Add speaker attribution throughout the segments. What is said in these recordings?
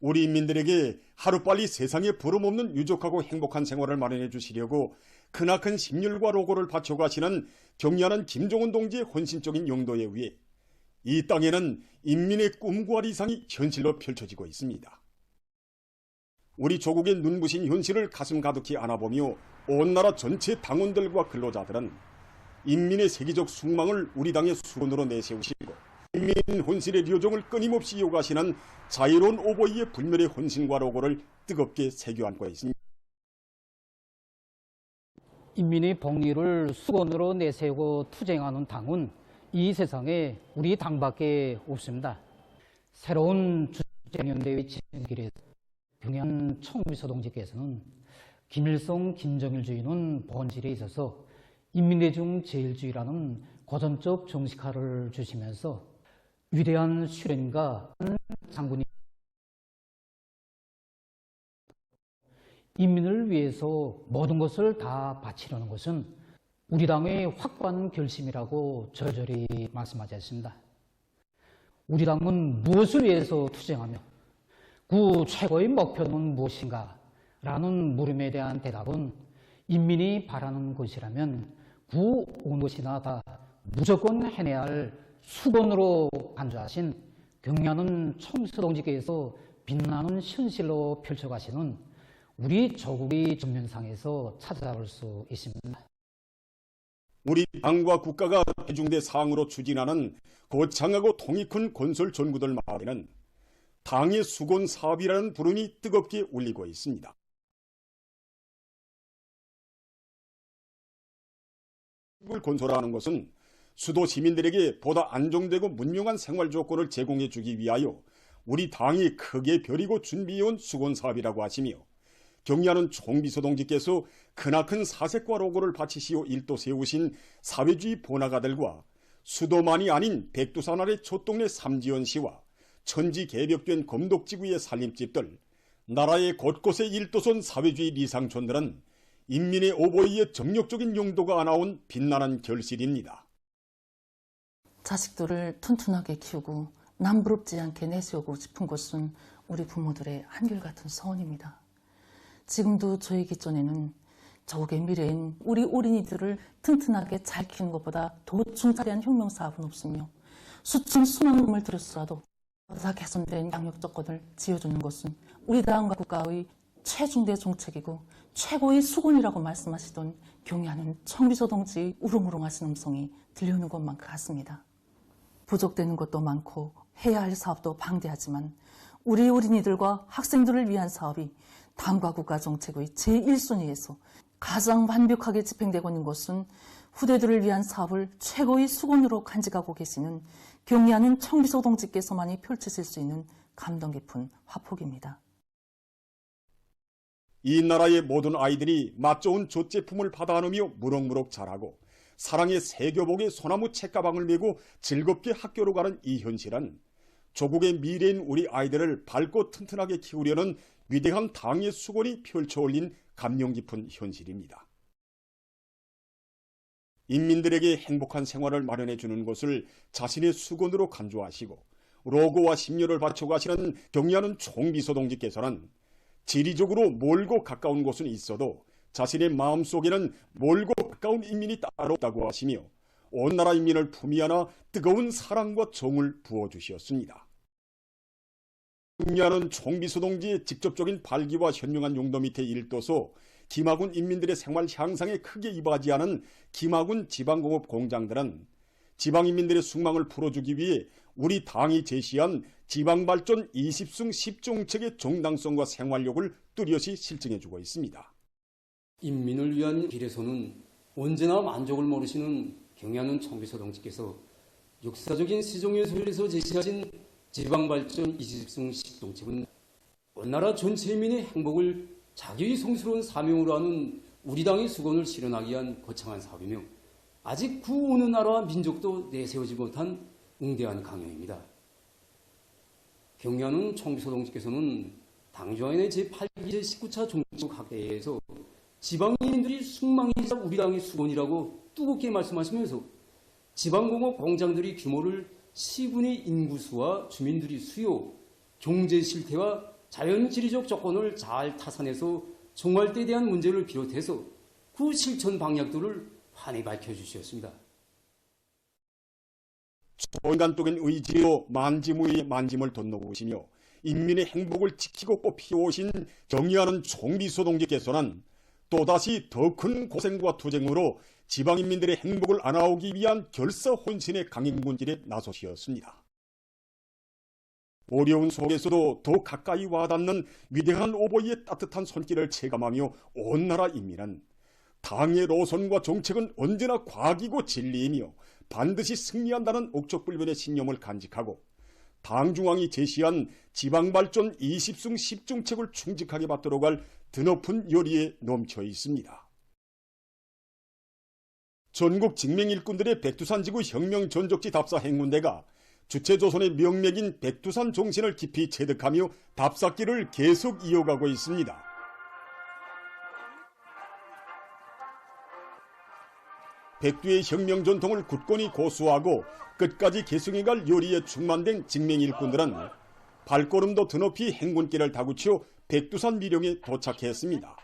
Speaker 1: 우리 인민들에게 하루빨리 세상에 부름없는 유족하고 행복한 생활을 마련해 주시려고 크나큰 심혈과 노고를 바쳐가시는 경리하는 김종원 동지의 헌신적인 용도에 의해 이 땅에는 인민의 꿈과理想이 현실로 펼쳐지고 있습니다. 우리 조국의 눈부신 현실을 가슴 가득히 안아보며 온 나라 전체 당원들과 근로자들은 인민의 세계적 숙망을 우리 당의 수건으로 내세우시고 인민 혼신의 료종을 끊임없이 이어가시는 자유로운 오보이의 불멸의 헌신과 노고를 뜨겁게 새겨안고 있습니다.
Speaker 2: 인민의 복리를 수건으로 내세우고 투쟁하는 당은 이 세상에 우리 당밖에 없습니다. 새로운 주체연대의 진길에서 경연 청비서 동지께서는 김일성, 김정일 주의는 본질에 있어서 인민대중 제일주의라는 고전적 정식화를 주시면서 위대한 수련가 장군이 인민을 위해서 모든 것을 다 바치려는 것은 우리 당의 확고한 결심이라고 절절히 말씀하셨습니다. 우리 당은 무엇을 위해서 투쟁하며 그 최고의 목표는 무엇인가? 라는 물음에 대한 대답은 인민이 바라는 것이라면 그 어느 것이나 다 무조건 해내야 할 수건으로 간주하신 경리하는 청비서동지께서 빛나는 현실로 펼쳐가시는 우리 조국의 정면상에서 찾아볼 수 있습니다.
Speaker 1: 우리 당과 국가가 대중대 사항으로 추진하는 거창하고 통이 큰 건설 전구들 마을에는 당의 수건 사업이라는 부름이 뜨겁게 울리고 있습니다. 건설하는 것은 수도 시민들에게 보다 안정되고 문명한 생활 조건을 제공해 주기 위하여 우리 당이 크게 벼리고 준비해온 수건 사업이라고 하시며 경리하는 총비서 동지께서 크나큰 사색과 노고를 바치시어 일도 세우신 사회주의 번화가들과 수도만이 아닌 백두산 아래 촛동네 삼지연시와 천지 개벽된 검독지구의 살림집들, 나라의 곳곳의 일도선 사회주의 리상촌들은 인민의 오보이의 정력적인 용도가 안아온 빛나는 결실입니다.
Speaker 3: 자식들을 튼튼하게 키우고 남부럽지 않게 내세우고 싶은 것은 우리 부모들의 한결같은 소원입니다. 지금도 저희 기존에는 조국의 미래인 우리 어린이들을 튼튼하게 잘 키우는 것보다 더 중차대한 혁명사업은 없으며 수천 수만 원을 들였더라도 다 개선된 양육 조건을 지어주는 것은 우리 당과 국가의 최중대 정책이고 최고의 수건이라고 말씀하시던 경리하는 청비서 동지의 우렁우렁하신 음성이 들려오는 것만 같습니다. 부족되는 것도 많고 해야 할 사업도 방대하지만 우리 어린이들과 학생들을 위한 사업이 당과 국가 정책의 제1순위에서 가장 완벽하게 집행되고 있는 것은 후대들을 위한 사업을 최고의 수건으로 간직하고 계시는 경리하는 청비서 동지께서만이 펼치실 수 있는 감동 깊은 화폭입니다.
Speaker 1: 이 나라의 모든 아이들이 맛 좋은 젖제품을 받아 안으며 무럭무럭 자라고 사랑의 세교복에 소나무 책가방을 메고 즐겁게 학교로 가는 이 현실은 조국의 미래인 우리 아이들을 밝고 튼튼하게 키우려는 위대한 당의 수건이 펼쳐올린 감명 깊은 현실입니다. 인민들에게 행복한 생활을 마련해 주는 것을 자신의 수건으로 간주하시고 로고와 심려를 바쳐가시는 경리하는 총비서 동지께서는 지리적으로 멀고 가까운 곳은 있어도 자신의 마음속에는 멀고 가까운 인민이 따로 없다고 하시며 온 나라 인민을 품위 안아 뜨거운 사랑과 정을 부어주셨습니다. 경리하는 총비서 동지의 직접적인 발기와 현명한 용도 밑에 일도소 김하군 인민들의 생활 향상에 크게 이바지하는 김하군 지방공업 공장들은 지방인민들의 숙망을 풀어주기 위해 우리 당이 제시한 지방발전 20승 10정책의 정당성과 생활력을 뚜렷이 실증해주고 있습니다.
Speaker 4: 인민을 위한 길에서는 언제나 만족을 모르시는 경리하는 총비서 동지께서 역사적인 시종연설에서 제시하신 지방발전 20승 10정책은 온 나라 전체 인민의 행복을 자기의 성스러운 사명으로 하는 우리 당의 수건을 실현하기 위한 거창한 사업이며 아직 그 어느 나라와 민족도 내세우지 못한 응대한 강령입니다. 경리하는 총비서 동지께서는 당조안의 제8기 제19차 종북 학대에서 지방인민들이 숙망이자 우리 당의 수건이라고 뜨겁게 말씀하시면서 지방공업 공장들의 규모를 시군의 인구수와 주민들의 수요, 경제 실태와 자연 지리적 조건을 잘 타산해서 종할대에 대한 문제를 비롯해서 그 실천 방향들을 환히 밝혀주셨습니다.
Speaker 1: 초인간적인 의지로 만지무의 만짐을 덧놓으시며 인민의 행복을 지키고 꽃피워오신 경의하는 총비서 동지께서는 또다시 더 큰 고생과 투쟁으로 지방인민들의 행복을 안아오기 위한 결사 혼신의 강행군길에 나서시었습니다. 어려운 속에서도 더 가까이 와닿는 위대한 오보이의 따뜻한 손길을 체감하며 온 나라 인민은 당의 노선과 정책은 언제나 과학이고 진리이며 반드시 승리한다는 옥적불변의 신념을 간직하고 당 중앙이 제시한 지방발전 20승 10중책을 충직하게 받도록 할 드높은 열의에 넘쳐 있습니다. 전국 직맹일꾼들의 백두산지구 혁명전적지 답사 행군대가 주체조선의 명맥인 백두산 정신을 깊이 체득하며 답사길을 계속 이어가고 있습니다. 백두의 혁명 전통을 굳건히 고수하고 끝까지 계승해갈 열의에 충만된 직맹일꾼들은 발걸음도 드높이 행군길을 다구치어 백두산 미령에 도착했습니다.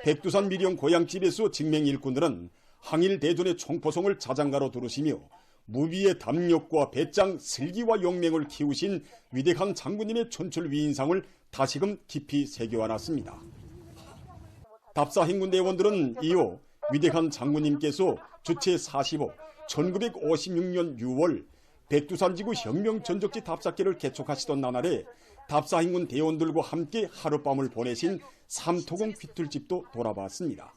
Speaker 1: 백두산 미령 고향집에서 직맹일꾼들은 항일 대전의 총포성을 자장가로 두르시며 무비의 담력과 배짱, 슬기와 용맹을 키우신 위대한 장군님의 촌철 위인상을 다시금 깊이 새겨안았습니다. 답사 행군대원들은 이어 위대한 장군님께서 주체 45, 1956년 6월 백두산지구 혁명전적지 답사길을 개촉하시던 나날에 답사행군 대원들과 함께 하룻밤을 보내신 삼토공 휘틀집도 돌아봤습니다.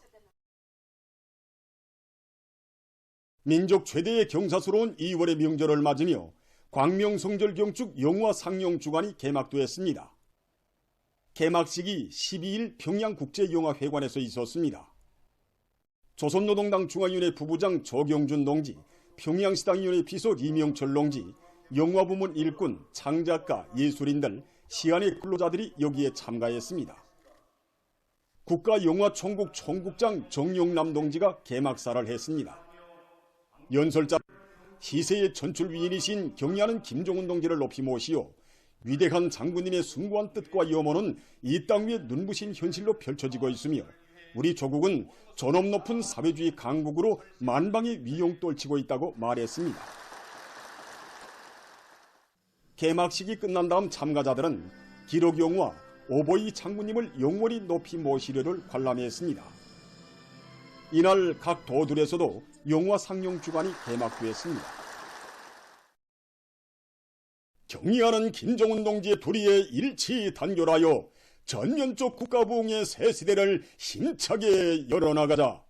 Speaker 1: 민족 최대의 경사스러운 2월의 명절을 맞으며 광명성절 경축 영화 상영 주간이 개막되었습니다. 개막식이 12일 평양국제영화회관에서 있었습니다. 조선노동당 중앙위원회 부부장 조경준 동지, 평양시당위원회 비서 이명철 동지, 영화부문 일꾼, 창작가, 예술인들, 시안의 근로자들이 여기에 참가했습니다. 국가영화총국 총국장 정용남 동지가 개막사를 했습니다. 연설자 시세의 전출위인이신 경의하는 김종훈 동지를 높이 모시어 위대한 장군님의 숭고한 뜻과 염원은 이 땅 위에 눈부신 현실로 펼쳐지고 있으며 우리 조국은 존엄 높은 사회주의 강국으로 만방에 위용 떨치고 있다고 말했습니다. 개막식이 끝난 다음 참가자들은 기록영화 오보이 장군님을 영원히 높이 모시려를 관람했습니다. 이날 각 도들에서도 영화 상영 주간이 개막되었습니다. 경의하는 김정은 동지의 도리에 일치 단결하여 전면적 국가부흥의 새 시대를 힘차게 열어나가자.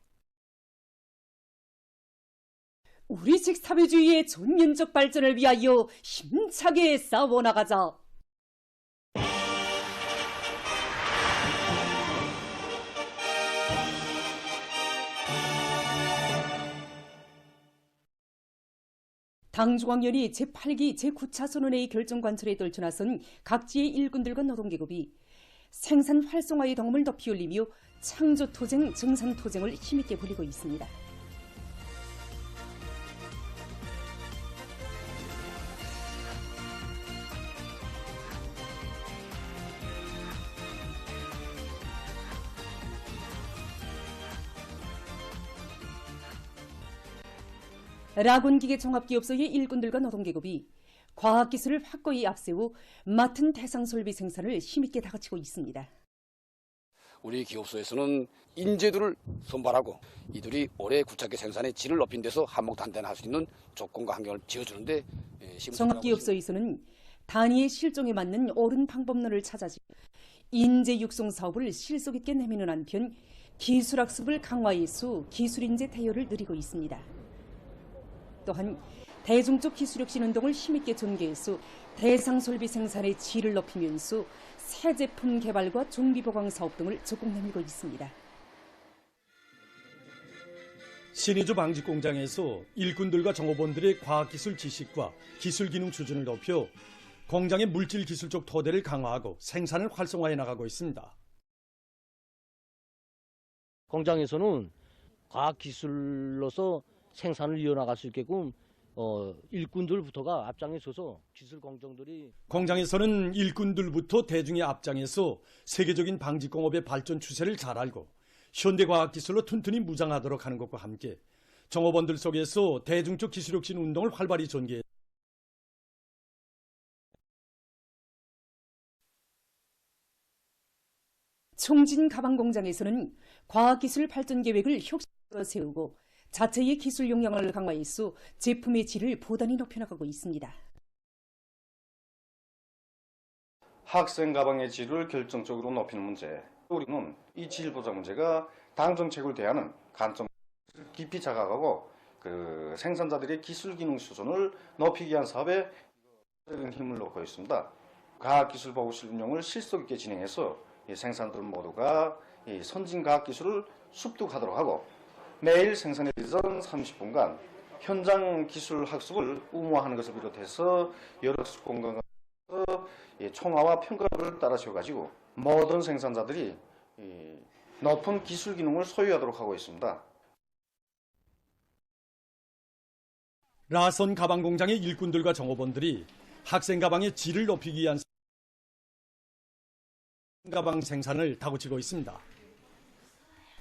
Speaker 5: 우리식 사회주의의 전면적 발전을 위하여 힘차게 싸워나가자. 당중앙위원회 제8기 제9차 선언회의 결정 관철에 떨쳐나선 각지의 일꾼들과 노동계급이 생산 활성화의 덕을 높이 올리며 창조토쟁, 증산토쟁을 힘있게 벌이고 있습니다. 라곤기계 종합기업소의 일꾼들과 노동계급이 과학기술을 확고히 앞세워 맡은 대상설비 생산을 힘있게 다그치고 있습니다.
Speaker 6: 우리 기업소에서는 인재들을 선발하고 이들이 올해 구착기 생산의 질을 높인 데서 한몫단단할 수 있는 조건과 환경을 지어주는데
Speaker 5: 종합기업소에서는 단위의 실종에 맞는 옳은 방법론을 찾아지 인재 육성 사업을 실속 있게 내미는 한편 기술학습을 강화해서 기술인재 대여를 누리고 있습니다. 또한 대중적 기술혁신 운동을 힘있게 전개해서 대상설비 생산의 질을 높이면서 새 제품 개발과 정비보강 사업 등을 적극 내밀고 있습니다.
Speaker 7: 신의주 방직공장에서 일꾼들과 종업원들의 과학기술 지식과 기술기능 수준을 높여 공장의 물질기술적 토대를 강화하고 생산을 활성화해 나가고 있습니다.
Speaker 8: 공장에서는 과학기술로서 생산을 이어나갈 수 있게끔 일꾼들부터가 앞장에 서서 기술 공정들이
Speaker 7: 공장에서는 일꾼들부터 대중의 앞장에서 세계적인 방직공업의 발전 추세를 잘 알고 현대과학기술로 튼튼히 무장하도록 하는 것과 함께 정업원들 속에서 대중적 기술혁신 운동을 활발히 전개해
Speaker 5: 총진 가방공장에서는 과학기술 발전 계획을 혁신적으로 세우고 자체의 기술 역량을 강화해서 제품의 질을 보단히 높여나가고 있습니다.
Speaker 9: 학생 가방의 질을 결정적으로 높이는 문제. 우리는 이 질 보장 문제가 당 정책을 대하는 관점을 깊이 자각하고 생산자들의 기술 기능 수준을 높이기 위한 사업에 힘을 놓고 있습니다. 과학기술 보급실 운영을 실속 있게 진행해서 생산들 모두가 선진 과학기술을 습득하도록 하고 매일 생산에 전 30분간 현장 기술 학습을 의무화하는 것을 비롯해서 여러 학습 공간에서 총화와 평가를 따라 세워가지고 모든 생산자들이 높은 기술 기능을 소유하도록 하고 있습니다.
Speaker 7: 라선 가방 공장의 일꾼들과 정업원들이 학생 가방의 질을 높이기 위한 가방 생산을 다구치고 있습니다.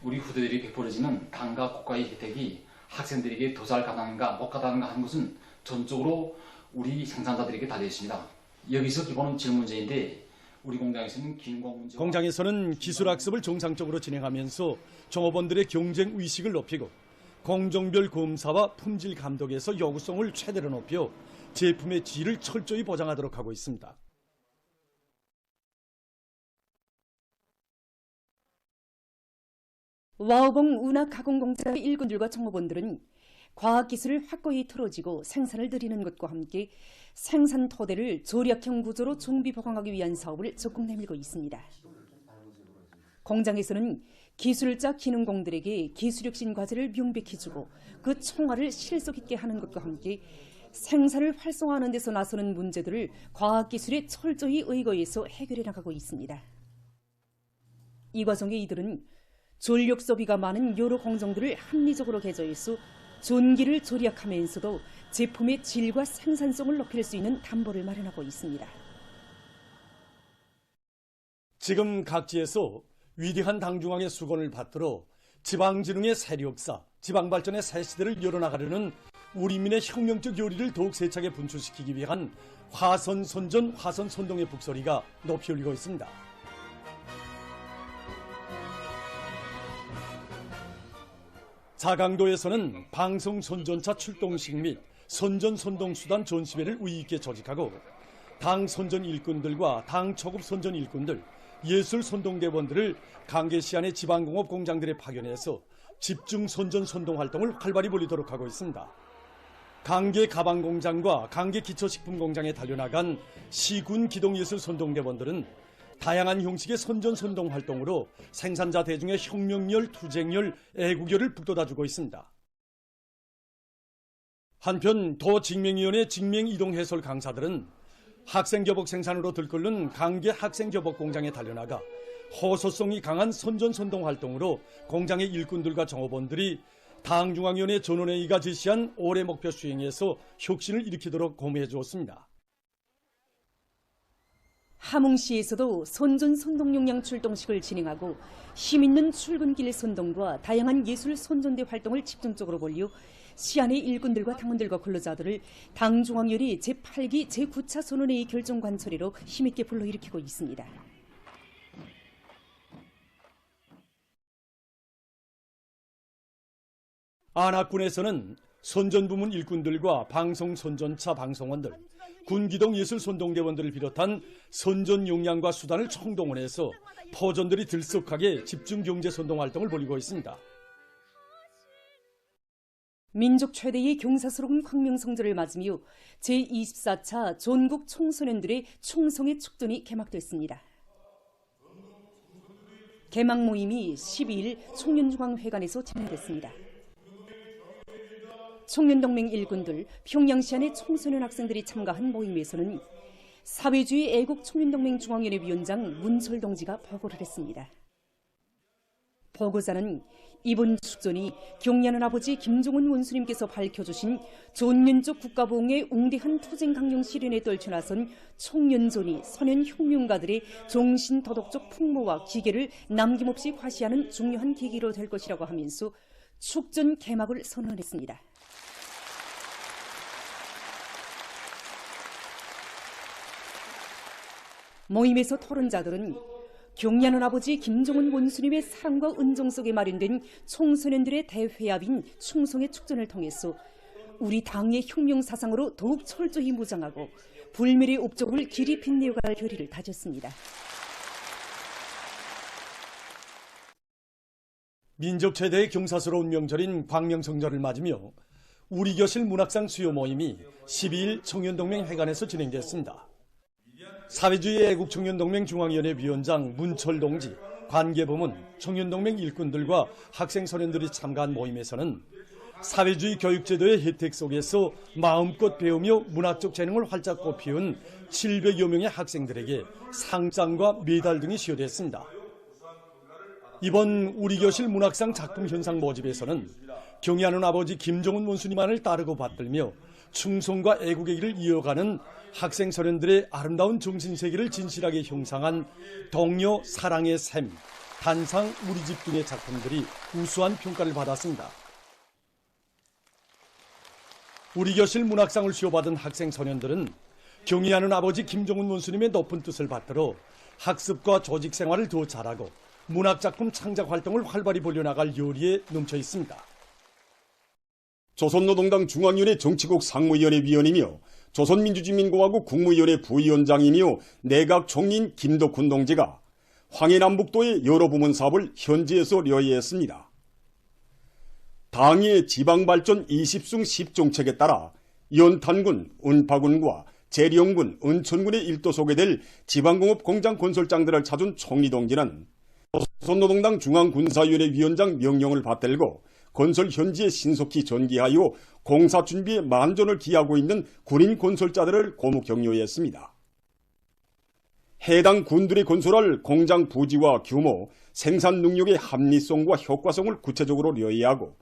Speaker 10: 우리 후대들이 베풀어지는 당과 국가의 혜택이 학생들에게 더 잘 가다는가 못 가다는가 하는 것은 전적으로 우리 생산자들에게 달려 있습니다. 여기서 기본은 질 문제인데 우리 공장에서는 기능공 문제.
Speaker 7: 공장에서는 기술학습을 정상적으로 진행하면서 정업원들의 경쟁 의식을 높이고 공정별 검사와 품질 감독에서 요구성을 최대로 높여 제품의 질을 철저히 보장하도록 하고 있습니다.
Speaker 5: 와우봉 운하가공공장의 일꾼들과 정업원들은 과학기술을 확고히 틀어지고 생산을 늘리는 것과 함께 생산 토대를 조략형 구조로 정비 보강하기 위한 사업을 적극 내밀고 있습니다. 공장에서는 기술자 기능공들에게 기술혁신 과제를 명백히 주고 그 총알을 실속 있게 하는 것과 함께 생산을 활성화하는 데서 나서는 문제들을 과학기술에 철저히 의거해서 해결해 나가고 있습니다. 이 과정에 이들은 전력 소비가 많은 여러 공정들을 합리적으로 개조해서 존기를 절약하면서도 제품의 질과 생산성을 높일 수 있는 담보를 마련하고 있습니다.
Speaker 7: 지금 각지에서 위대한 당중앙의 수건을 받들어 지방진흥의 세력사, 지방발전의 새 시대를 열어나가려는 우리민의 혁명적 요리를 더욱 세차게 분출시키기 위한 화선선전, 화선선동의 북소리가 높이 울리고 있습니다. 자강도에서는 방송선전차 출동식 및 선전선동수단 전시회를 의의있게 조직하고 당 선전 일꾼들과 당 초급 선전 일꾼들, 예술 선동대원들을 강계 시안의 지방공업 공장들에 파견해서 집중 선전 선동 활동을 활발히 벌이도록 하고 있습니다. 강계 가방공장과 강계 기초식품공장에 달려나간 시군 기동예술 선동대원들은 다양한 형식의 선전 선동 활동으로 생산자 대중의 혁명열, 투쟁열, 애국열을 북돋아주고 있습니다. 한편 도직명위원회 직명이동 해설 강사들은 학생교복 생산으로 들끓는 강계 학생교복 공장에 달려나가 호소성이 강한 선전선동 활동으로 공장의 일꾼들과 정업원들이 당중앙위원회 전원회의가 제시한 올해 목표 수행에서 혁신을 일으키도록 고무해 주었습니다.
Speaker 5: 함흥시에서도 선전 선동 역량 출동식을 진행하고 힘있는 출근길 선동과 다양한 예술 선전대 활동을 집중적으로 벌여 시안의 일꾼들과 당원들과 근로자들을 당중앙위원회 제8기 제9차 선언회의 결정 관철회로 힘있게 불러일으키고 있습니다.
Speaker 7: 안학군에서는 선전부문 일꾼들과 방송선전차 방송원들, 군기동 예술선동대원들을 비롯한 선전 역량과 수단을 총동원해서 포전들이 들썩하게 집중경제선동 활동을 벌이고 있습니다.
Speaker 5: 민족 최대의 경사스러운 광명성절을 맞으며 제24차 전국 청소년들의 총성의 축전이 개막됐습니다. 개막 모임이 12일 청년중앙회관에서 진행됐습니다. 청년동맹 일꾼들, 평양시안의 청소년 학생들이 참가한 모임에서는 사회주의 애국 청년동맹 중앙위원회 위원장 문철 동지가 보고를 했습니다. 보고자는 이번 축전이 경리하는 아버지 김종은 원수님께서 밝혀주신 존연적 국가보응의 웅대한 투쟁 강령 실현에 떨쳐나선 청년존이 선현 혁명가들의 정신 도덕적 풍모와 기계를 남김없이 과시하는 중요한 계기로 될 것이라고 하면서 축전 개막을 선언했습니다. 모임에서 토론자들은 경리하는 아버지 김종은 원수님의 사랑과 은정 속에 마련된 청소년들의 대회합인 충성의 축전을 통해서 우리 당의 혁명 사상으로 더욱 철저히 무장하고 불멸의 업적을 길이 빛내어갈 결의를 다졌습니다.
Speaker 7: 민족 최대의 경사스러운 명절인 광명성절을 맞으며 우리교실 문학상 수요 모임이 12일 청년동맹회관에서 진행됐습니다. 사회주의 애국청년동맹 중앙위원회 위원장 문철 동지, 관계부문, 청년동맹 일꾼들과 학생 소년들이 참가한 모임에서는 사회주의 교육제도의 혜택 속에서 마음껏 배우며 문학적 재능을 활짝 꽃피운 700여 명의 학생들에게 상장과 메달 등이 시효됐습니다. 이번 우리교실 문학상 작품 현상 모집에서는 경의하는 아버지 김종은 원수님만을 따르고 받들며 충성과 애국의 길을 이어가는 학생 소년들의 아름다운 정신세계를 진실하게 형상한 동료 사랑의 샘, 단상 우리 집 등의 작품들이 우수한 평가를 받았습니다. 우리교실 문학상을 수여받은 학생 소년들은 경의하는 아버지 김종은 원수님의 높은 뜻을 받들어 학습과 조직 생활을 더 잘하고 문학작품 창작 활동을 활발히 벌려나갈 요리에 넘쳐 있습니다.
Speaker 1: 조선노동당 중앙위원회 정치국 상무위원회 위원이며 조선민주주의민공화국 국무위원회 부위원장이며 내각 총리인 김덕훈 동지가 황해남북도의 여러 부문 사업을 현지에서 려의했습니다. 당의 지방발전 20승 10정책에 따라 연탄군, 은파군과 재령군, 은천군의 일도 소개될 지방공업 공장 건설장들을 찾은 총리 동지는 조선노동당 중앙군사위원회 위원장 명령을 받들고 건설 현지에 신속히 전개하여 공사 준비에 만전을 기하고 있는 군인 건설자들을 고무 격려했습니다. 해당 군들이 건설할 공장 부지와 규모, 생산 능력의 합리성과 효과성을 구체적으로 려의하고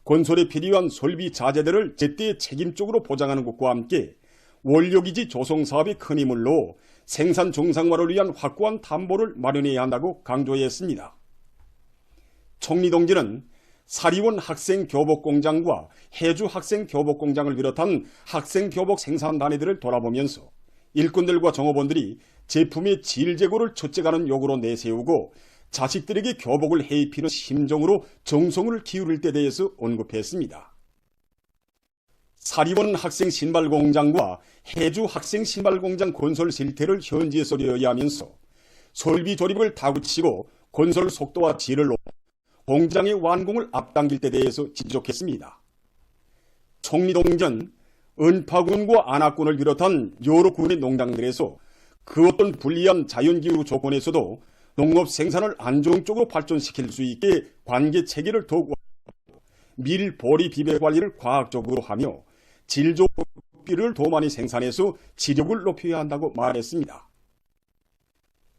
Speaker 1: 건설에 필요한 설비 자재들을 제때 책임적으로 보장하는 것과 함께 원료기지 조성 사업에 큰 힘을 넣어 생산 정상화를 위한 확고한 담보를 마련해야 한다고 강조했습니다. 총리 동지는 사리원 학생교복공장과 해주 학생교복공장을 비롯한 학생교복 생산단위들을 돌아보면서 일꾼들과 종업원들이 제품의 질 제고를 첫째가는 요구로 내세우고 자식들에게 교복을 해입히는 심정으로 정성을 기울일 때 대해서 언급했습니다. 사리원 학생신발공장과 해주 학생신발공장 건설 실태를 현지에서 려의하면서 설비 조립을 다그치고 건설 속도와 질을 높여 공장의 완공을 앞당길 때 대해서 지적했습니다. 총리 동지는 은파군과 안하군을 비롯한 여러 군의 농장들에서 그 어떤 불리한 자연기후 조건에서도 농업 생산을 안정적으로 발전시킬 수 있게 관계 체계를 더욱 밀, 보리, 비배 관리를 과학적으로 하며 질 좋은 비를 더 많이 생산해서 지력을 높여야 한다고 말했습니다.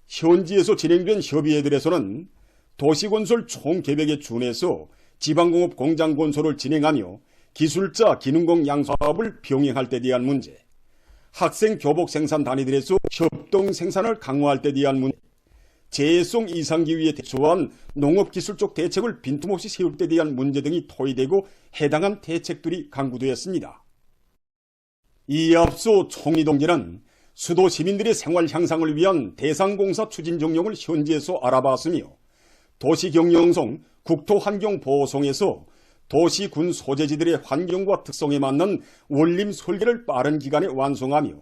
Speaker 1: 현지에서 진행된 협의회들에서는 도시건설 총계획에 준해서 지방공업 공장 건설을 진행하며 기술자, 기능공 양사업을 병행할 때 대한 문제, 학생 교복 생산 단위들에서 협동 생산을 강화할 때 대한 문제, 재해성 이상기후에 대처한 농업기술적 대책을 빈틈없이 세울 때 대한 문제 등이 토의되고 해당한 대책들이 강구되었습니다. 이에 앞서 총리 동지는 수도 시민들의 생활 향상을 위한 대상공사 추진 정령을 현지에서 알아봤으며 도시경영성, 국토환경보호성에서 도시군 소재지들의 환경과 특성에 맞는 원림 설계를 빠른 기간에 완성하며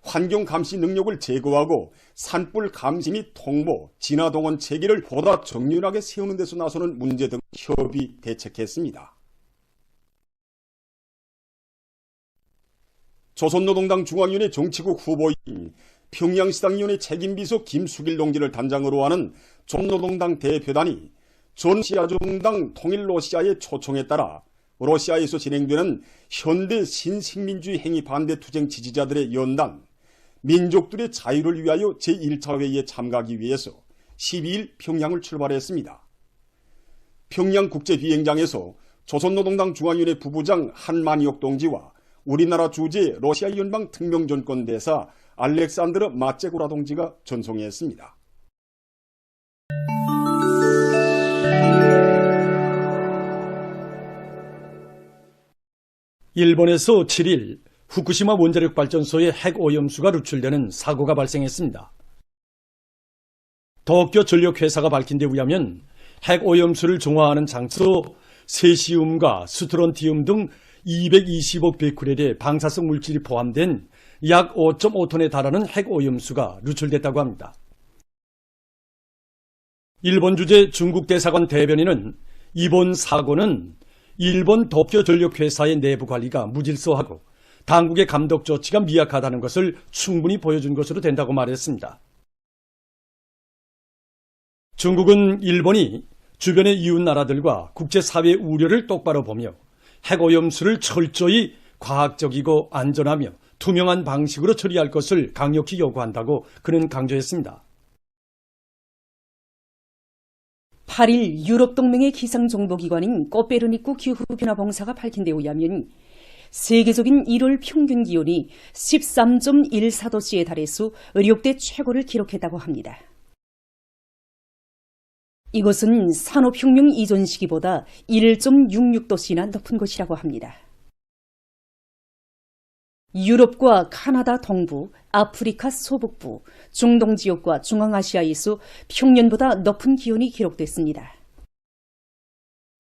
Speaker 1: 환경감시 능력을 제고하고 산불 감시 및 통보, 진화동원 체계를 보다 정연하게 세우는 데서 나서는 문제 등 협의 대책했습니다. 조선노동당 중앙위원회 정치국 후보인 평양시당위원회 책임비서 김수길 동지를 단장으로 하는 조선노동당 대표단이 전시아정당 통일러시아의 초청에 따라 러시아에서 진행되는 현대 신식민주의 행위 반대 투쟁 지지자들의 연단 민족들의 자유를 위하여 제1차 회의에 참가하기 위해서 12일 평양을 출발했습니다. 평양국제비행장에서 조선노동당 중앙위원회 부부장 한만희옥 동지와 우리나라 주재 러시아 연방 특명전권 대사 알렉산드르 마체고라 동지가 전송했습니다.
Speaker 7: 일본에서 7일 후쿠시마 원자력발전소의 핵오염수가 누출되는 사고가 발생했습니다. 도쿄 전력회사가 밝힌 데 의하면 핵오염수를 정화하는 장소 세시움과 스트론티움 등 220억 베크렐의 방사성 물질이 포함된 약 5.5톤에 달하는 핵오염수가 누출됐다고 합니다. 일본 주재 중국 대사관 대변인은 이번 사고는 일본 도쿄 전력회사의 내부 관리가 무질서하고 당국의 감독 조치가 미약하다는 것을 충분히 보여준 것으로 된다고 말했습니다. 중국은 일본이 주변의 이웃 나라들과 국제사회의 우려를 똑바로 보며 핵오염수를 철저히 과학적이고 안전하며 투명한 방식으로 처리할 것을 강력히 요구한다고 그는 강조했습니다.
Speaker 5: 8일 유럽동맹의 기상정보기관인 코페르니쿠 기후변화봉사가 밝힌 데 의하면 세계적인 1월 평균 기온이 13.14도씨에 달해서 역대 최고를 기록했다고 합니다. 이것은 산업혁명 이전 시기보다 1.66도씨나 높은 것이라고 합니다. 유럽과 카나다 동부, 아프리카 소북부, 중동 지역과 중앙아시아에서 평년보다 높은 기온이 기록됐습니다.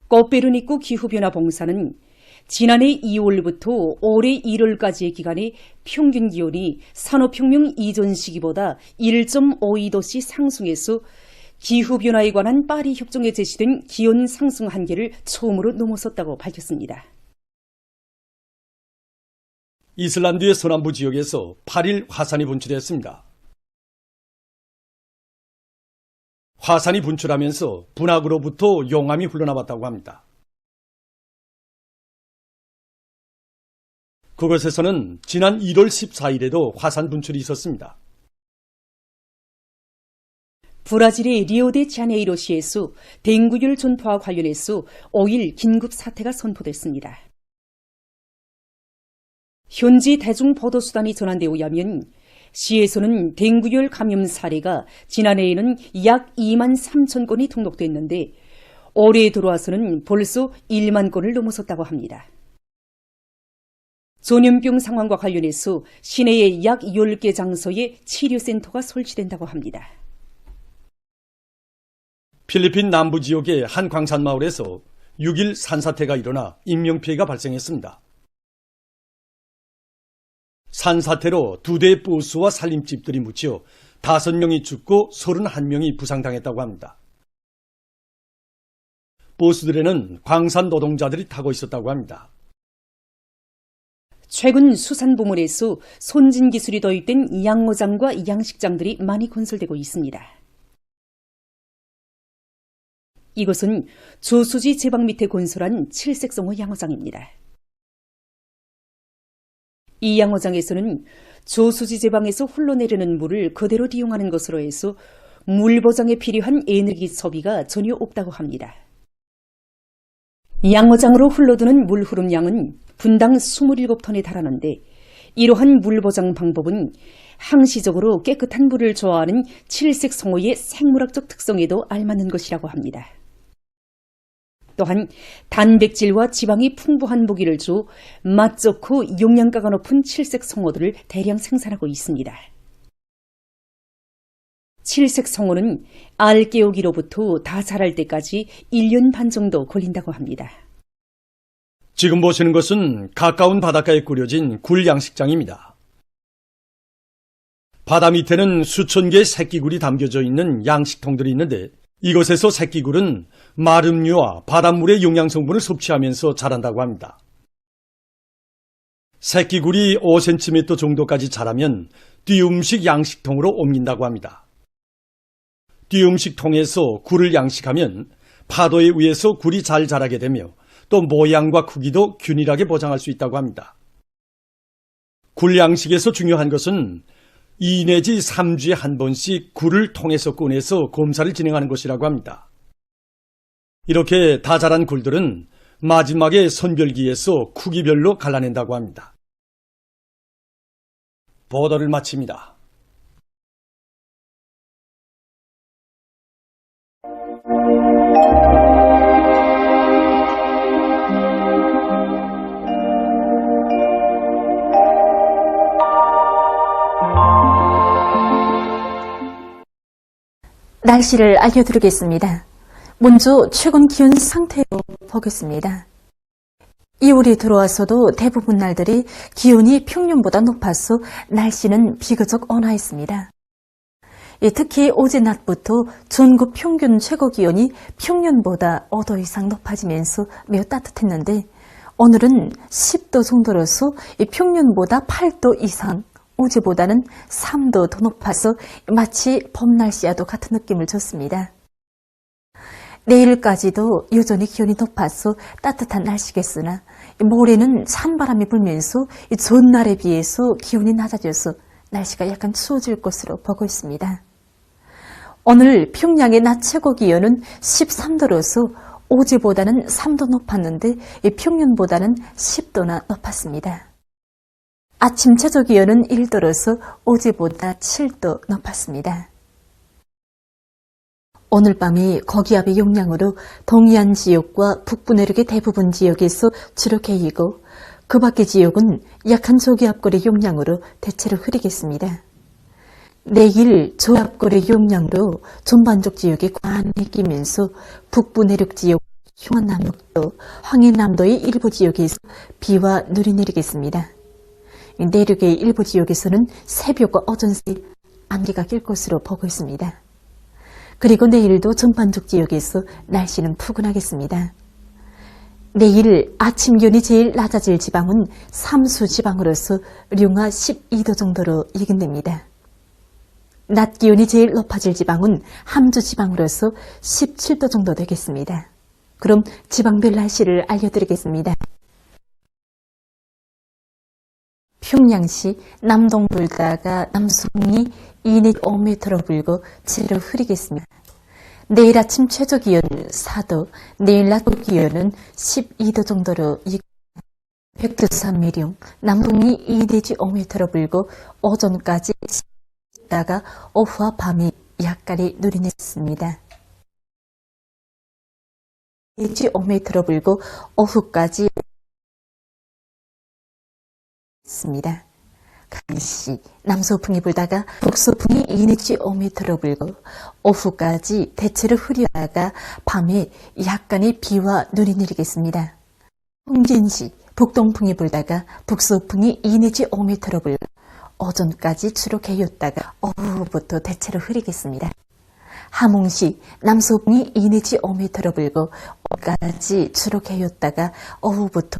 Speaker 5: 코페르니쿠 기후변화봉사는 지난해 2월부터 올해 1월까지의 기간에 평균 기온이 산업혁명 이전 시기보다 1.52도씨 상승해서 기후변화에 관한 파리 협정에 제시된 기온 상승 한계를 처음으로 넘어섰다고 밝혔습니다.
Speaker 7: 이슬란드의 서남부 지역에서 8일 화산이 분출했습니다. 화산이 분출하면서 분화구로부터 용암이 흘러나왔다고 합니다. 그곳에서는 지난 1월 14일에도 화산 분출이 있었습니다.
Speaker 5: 브라질의 리오데자네이로시에서 댕구열 전파와 관련해서 5일 긴급 사태가 선포됐습니다. 현지 대중보도수단이 전한 데 의하면 시에서는 댕구열 감염 사례가 지난해에는 약 2만 3천 건이 등록됐는데 올해에 들어와서는 벌써 1만 건을 넘어섰다고 합니다. 전염병 상황과 관련해서 시내의 약 10개 장소에 치료센터가 설치된다고 합니다.
Speaker 7: 필리핀 남부 지역의 한 광산마을에서 6일 산사태가 일어나 인명피해가 발생했습니다. 산사태로 2대의 버스와 살림집들이 묻혀 5명이 죽고 31명이 부상당했다고 합니다. 버스들에는 광산 노동자들이 타고 있었다고 합니다.
Speaker 5: 최근 수산부문에서 선진 기술이 도입된 양어장과 양식장들이 많이 건설되고 있습니다. 이것은 저수지 제방 밑에 건설한 칠색성어 양어장입니다. 이 양어장에서는 저수지 제방에서 흘러내리는 물을 그대로 이용하는 것으로 해서 물 보장에 필요한 에너지 소비가 전혀 없다고 합니다. 양어장으로 흘러드는 물 흐름량은 분당 27톤에 달하는데 이러한 물 보장 방법은 항시적으로 깨끗한 물을 좋아하는 칠색 성어의 생물학적 특성에도 알맞는 것이라고 합니다. 또한 단백질과 지방이 풍부한 먹이를 줘 맛 좋고 영양가가 높은 칠색 성어들을 대량 생산하고 있습니다. 칠색 성어는 알 깨우기로부터 다 자랄 때까지 1년 반 정도 걸린다고 합니다.
Speaker 7: 지금 보시는 것은 가까운 바닷가에 꾸려진 굴 양식장입니다. 바다 밑에는 수천 개의 새끼굴이 담겨져 있는 양식통들이 있는데 이것에서 새끼굴은 마름류와 바닷물의 영양성분을 섭취하면서 자란다고 합니다. 새끼굴이 5cm 정도까지 자라면 띄움식 양식통으로 옮긴다고 합니다. 띄움식 통에서 굴을 양식하면 파도에 의해서 굴이 잘 자라게 되며 또 모양과 크기도 균일하게 보장할 수 있다고 합니다. 굴 양식에서 중요한 것은 2 내지 3주에 한 번씩 굴을 통에서 꺼내서 검사를 진행하는 것이라고 합니다. 이렇게 다 자란 굴들은 마지막에 선별기에서 크기별로 갈라낸다고 합니다. 보도를 마칩니다.
Speaker 11: 날씨를 알려드리겠습니다. 먼저 최근 기온 상태로 보겠습니다. 2월이 들어와서도 대부분 날들이 기온이 평년보다 높아서 날씨는 비교적 온화했습니다. 특히 어제 낮부터 전국 평균 최고 기온이 평년보다 5도 이상 높아지면서 매우 따뜻했는데 오늘은 10도 정도로서 평년보다 8도 이상, 어제보다는 3도 더 높아서 마치 봄 날씨와도 같은 느낌을 줬습니다. 내일까지도 여전히 기온이 높아서 따뜻한 날씨겠으나 모레는 찬바람이 불면서 전날에 비해서 기온이 낮아져서 날씨가 약간 추워질 것으로 보고 있습니다. 오늘 평양의 낮 최고 기온은 13도로서 어제보다는 3도 높았는데 평년보다는 10도나 높았습니다. 아침 최저 기온은 1도로서 어제보다 7도 높았습니다. 오늘 밤이 고기압의 영향으로 동해안 지역과 북부 내륙의 대부분 지역에서 주로 개이고 그 밖의 지역은 약한 저기압골의 영향으로 대체로 흐리겠습니다. 내일 저압골의 영향으로 전반적 지역에 관이 끼면서 북부 내륙 지역, 흉안남북도, 황해남도의 일부 지역에서 비와 눈이 내리겠습니다. 내륙의 일부 지역에서는 새벽과 오전 사이 안개가 낄 것으로 보고 있습니다. 그리고 내일도 전반적 지역에서 날씨는 푸근하겠습니다. 내일 아침 기온이 제일 낮아질 지방은 삼수 지방으로서 룡화 12도 정도로 예견됩니다. 낮 기온이 제일 높아질 지방은 함주 지방으로서 17도 정도 되겠습니다. 그럼 지방별 날씨를 알려드리겠습니다. 평양시 남동 불다가 남송이 2 내지 5m로 불고 제로 흐리겠습니다. 내일 아침 최저 기온은 4도, 내일 낮 기온은 12도 정도로 백두산 매룡 남동이 2 내지 5m로 불고 오전까지 다가 오후와 밤이 약간의 눈이 내렸습니다. 2 내지 5m로 불고 오후까지 있습니다. 강시 남서풍이 불다가 북서풍이 2 내지 5m로 불고 오후까지 대체로 흐리다가 밤에 약간의 비와 눈이 내리겠습니다. 홍진시 북동풍이 불다가 북서풍이 2 내지 5m로 불고 오전까지 주로 개였다가 오후부터 대체로 흐리겠습니다. 함흥시 남서풍이 2 내지 5m로 불고 오후까지 주로 개였다가 오후부터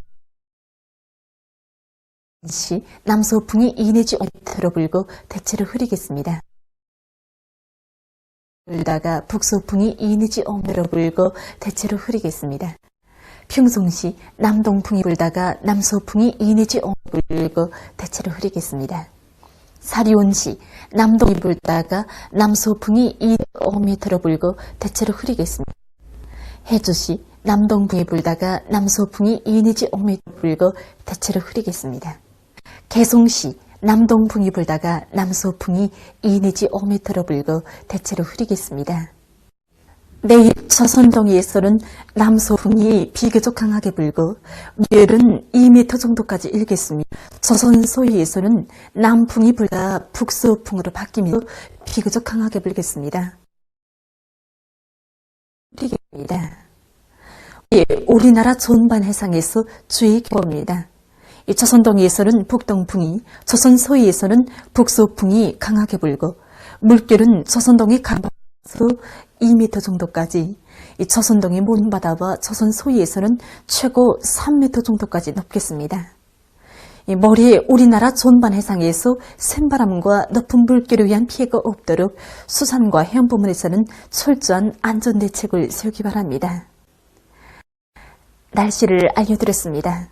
Speaker 11: 시 남서풍이 2 내지 5m로 불고 대체로 흐리겠습니다. 불다가 북서풍이 2 내지 5m로 불고 대체로 흐리겠습니다. 평송시 남동풍이 불다가 남서풍이 2 내지 5m로 불고 대체로 흐리겠습니다. 사리온시 남동이 불다가 남서풍이 2 내지 5m로 불고 대체로 흐리겠습니다. 해주시 남동풍이 불다가 남서풍이 2 내지 5m로 불고 대체로 흐리겠습니다. 개송시 남동풍이 불다가 남서풍이 2 내지 5m로 불고 대체로 흐리겠습니다. 내일 조선동해에서는 남서풍이 비교적 강하게 불고 내일은 2m 정도까지 일겠으며 조선 서해에서는 남풍이 불다 북서풍으로 바뀌며 비교적 강하게 불겠습니다. 우리나라 전반 해상에서 주의 경보입니다. 조선동해에서는 북동풍이, 조선 서해에서는 북서풍이 강하게 불고 물결은 조선동해 강바다에서 2m 정도까지, 조선동해 먼바다와 조선 서해에서는 최고 3m 정도까지 높겠습니다. 머리에 우리나라 전반 해상에서 센바람과 높은 물결에 의한 피해가 없도록 수산과 해양부문에서는 철저한 안전대책을 세우기 바랍니다. 날씨를 알려드렸습니다.